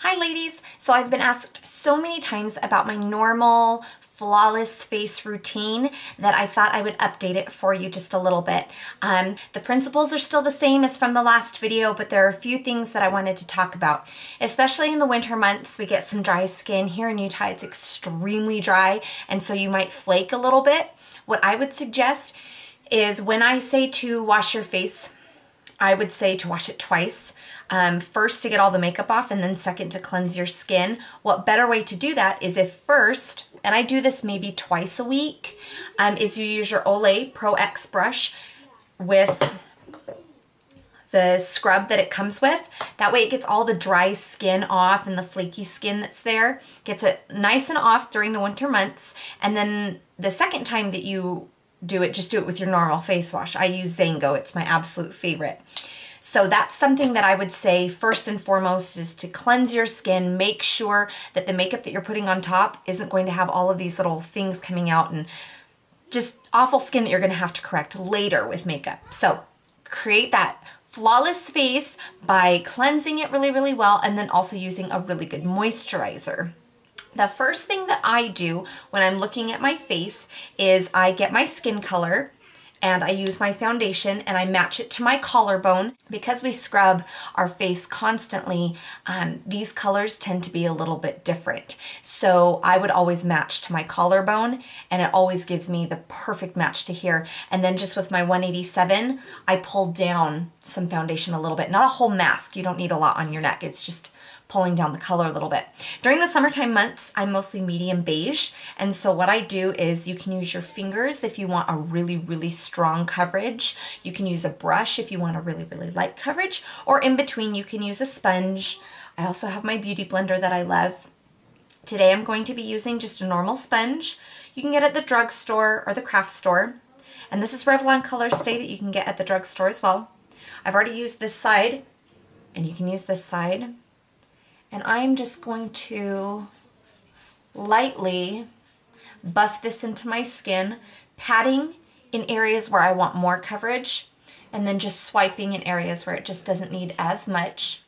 Hi ladies! So I've been asked so many times about my normal flawless face routine that I thought I would update it for you just a little bit. The principles are still the same as from the last video, but there are a few things that I wanted to talk about. Especially in the winter months, we get some dry skin. Here in Utah, it's extremely dry, and so you might flake a little bit. What I would suggest is when I say to wash your face, I would say to wash it twice. First to get all the makeup off, and then second to cleanse your skin. What better way to do that is if first, and I do this maybe twice a week, is you use your Olay Pro X brush with the scrub that it comes with. That way it gets all the dry skin off and the flaky skin that's there. Gets it nice and off during the winter months. And then the second time that you do it, just do it with your normal face wash. I use Zango. It's my absolute favorite. So that's something that I would say first and foremost is to cleanse your skin. Make sure that the makeup that you're putting on top isn't going to have all of these little things coming out and just awful skin that you're going to have to correct later with makeup. So create that flawless face by cleansing it really, really well, and then also using a really good moisturizer. The first thing that I do when I'm looking at my face is I get my skin color and I use my foundation and I match it to my collarbone. Because we scrub our face constantly, these colors tend to be a little bit different. So I would always match to my collarbone, and it always gives me the perfect match to here. And then just with my 187, I pull down some foundation a little bit. Not a whole mask, you don't need a lot on your neck. It's just pulling down the color a little bit. During the summertime months, I'm mostly medium beige, and so what I do is you can use your fingers if you want a really, really strong coverage. You can use a brush if you want a really, really light coverage, or in between you can use a sponge. I also have my beauty blender that I love. Today I'm going to be using just a normal sponge. You can get it at the drugstore or the craft store, and this is Revlon Color Stay that you can get at the drugstore as well. I've already used this side, and you can use this side. And I'm just going to lightly buff this into my skin, patting in areas where I want more coverage, and then just swiping in areas where it just doesn't need as much.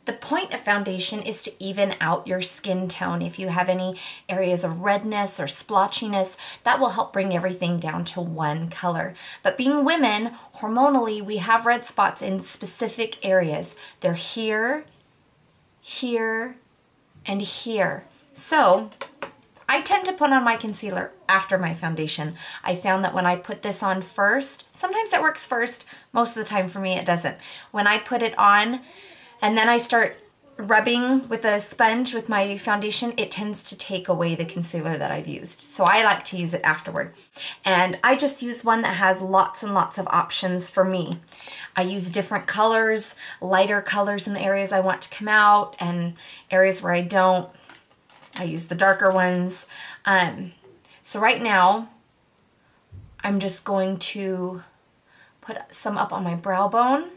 The point of foundation is to even out your skin tone. If you have any areas of redness or splotchiness, that will help bring everything down to one color. But being women, hormonally, we have red spots in specific areas. They're here, here, and here. So I tend to put on my concealer after my foundation. I found that when I put this on first, sometimes it works first, most of the time for me it doesn't. When I put it on, and then I start rubbing with a sponge with my foundation, it tends to take away the concealer that I've used. So I like to use it afterward. And I just use one that has lots and lots of options for me. I use different colors, lighter colors in the areas I want to come out, and areas where I don't, I use the darker ones. So right now, I'm just going to put some up on my brow bone.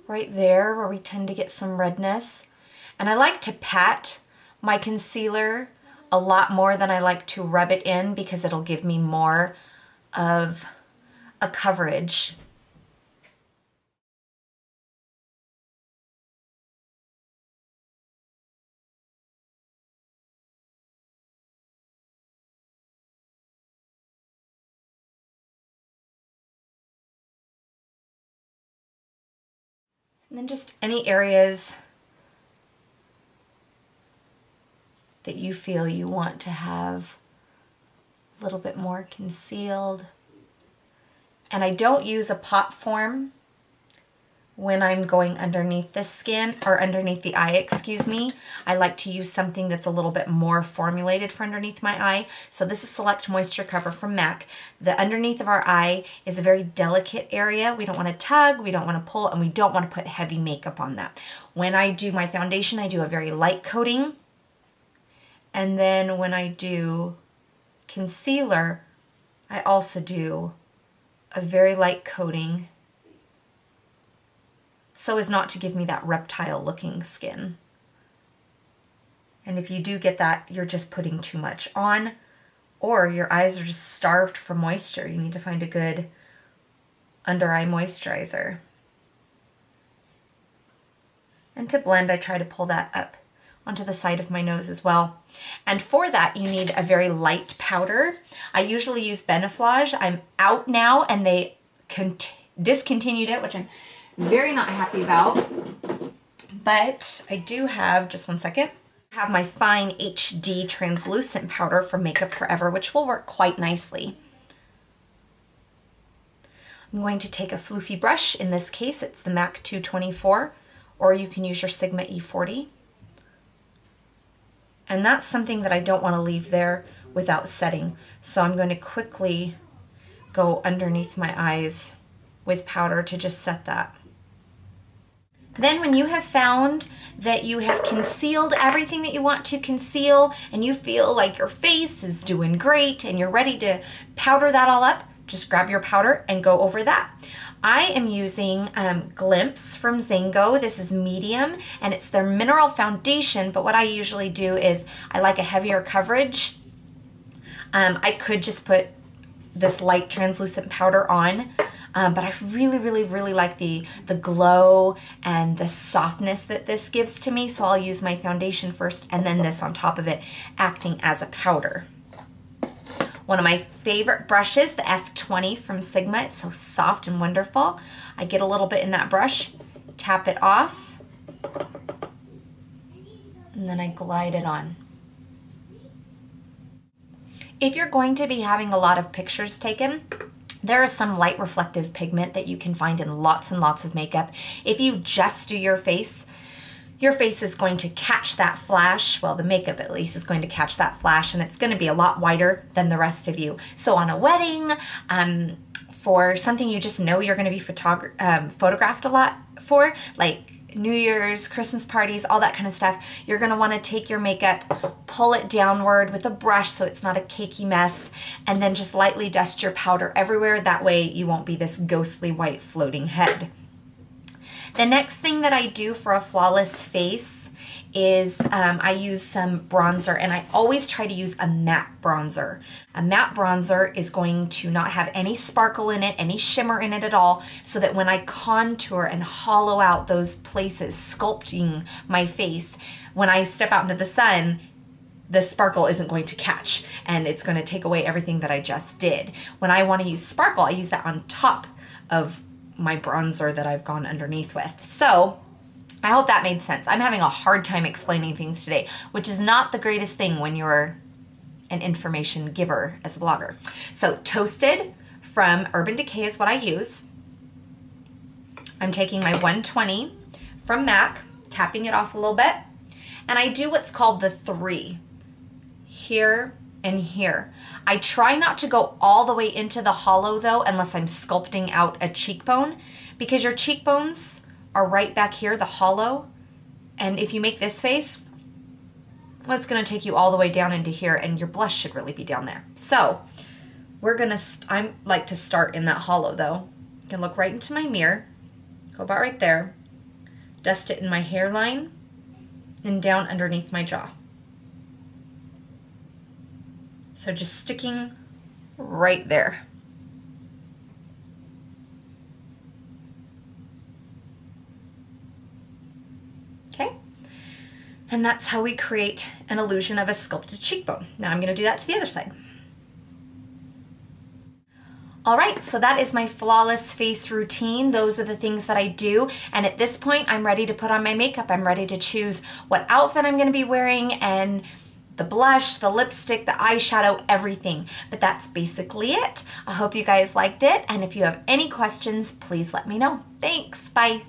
Right there where we tend to get some redness. And I like to pat my concealer a lot more than I like to rub it in, because it'll give me more of a coverage. And then just any areas that you feel you want to have a little bit more concealed. And I don't use a pot form when I'm going underneath the skin, or underneath the eye, excuse me. I like to use something that's a little bit more formulated for underneath my eye. So this is Select Moisture Cover from MAC. The underneath of our eye is a very delicate area. We don't want to tug, we don't want to pull, and we don't want to put heavy makeup on that. When I do my foundation, I do a very light coating, And then when I do concealer, I also do a very light coating so as not to give me that reptile looking skin. And if you do get that, you're just putting too much on, or your eyes are just starved for moisture. You need to find a good under eye moisturizer. And to blend, I try to pull that up onto the side of my nose as well. And for that, you need a very light powder. I usually use Beneflage. I'm out now, and they discontinued it, which I'm very not happy about. But I do have, just one second, I have my Fine HD translucent powder from Makeup Forever, which will work quite nicely. I'm going to take a floofy brush. In this case, it's the MAC 224, or you can use your Sigma E40. And that's something that I don't want to leave there without setting. So I'm going to quickly go underneath my eyes with powder to just set that. Then when you have found that you have concealed everything that you want to conceal and you feel like your face is doing great and you're ready to powder that all up, just grab your powder and go over that. I am using Glimpse from Zango. This is medium and it's their mineral foundation, but what I usually do is I like a heavier coverage. I could just put this light translucent powder on, but I really like the glow and the softness that this gives to me, so I'll use my foundation first and then this on top of it, acting as a powder. One of my favorite brushes, the F20 from Sigma. It's so soft and wonderful. I get a little bit in that brush, tap it off, and then I glide it on. If you're going to be having a lot of pictures taken, there is some light reflective pigment that you can find in lots and lots of makeup. If you just do your face is going to catch that flash. Well, the makeup at least is going to catch that flash, and it's going to be a lot whiter than the rest of you. So on a wedding, for something you just know you're going to be photographed a lot for, like New Year's, Christmas parties, all that kind of stuff, you're going to want to take your makeup, pull it downward with a brush so it's not a cakey mess, and then just lightly dust your powder everywhere. That way you won't be this ghostly white floating head. The next thing that I do for a flawless face is I use some bronzer, and I always try to use a matte bronzer. A matte bronzer is going to not have any sparkle in it, any shimmer in it at all, so that when I contour and hollow out those places, sculpting my face, when I step out into the sun, the sparkle isn't going to catch, and it's going to take away everything that I just did. When I want to use sparkle, I use that on top of my bronzer that I've gone underneath with. So I hope that made sense. I'm having a hard time explaining things today, which is not the greatest thing when you're an information giver as a blogger. So Toasted from Urban Decay is what I use. I'm taking my 120 from MAC, tapping it off a little bit, and I do what's called the 3, here and here. I try not to go all the way into the hollow though, unless I'm sculpting out a cheekbone, because your cheekbones are right back here, the hollow, and if you make this face, well, it's going to take you all the way down into here, and your blush should really be down there. So I like to start in that hollow though. You can look right into my mirror, go about right there, dust it in my hairline, and down underneath my jaw. So just sticking right there. Okay, and that's how we create an illusion of a sculpted cheekbone. Now I'm going to do that to the other side. All right, so that is my flawless face routine. Those are the things that I do, and at this point I'm ready to put on my makeup. I'm ready to choose what outfit I'm going to be wearing, and the blush, the lipstick, the eyeshadow, everything. But that's basically it. I hope you guys liked it, and if you have any questions, please let me know. Thanks, bye.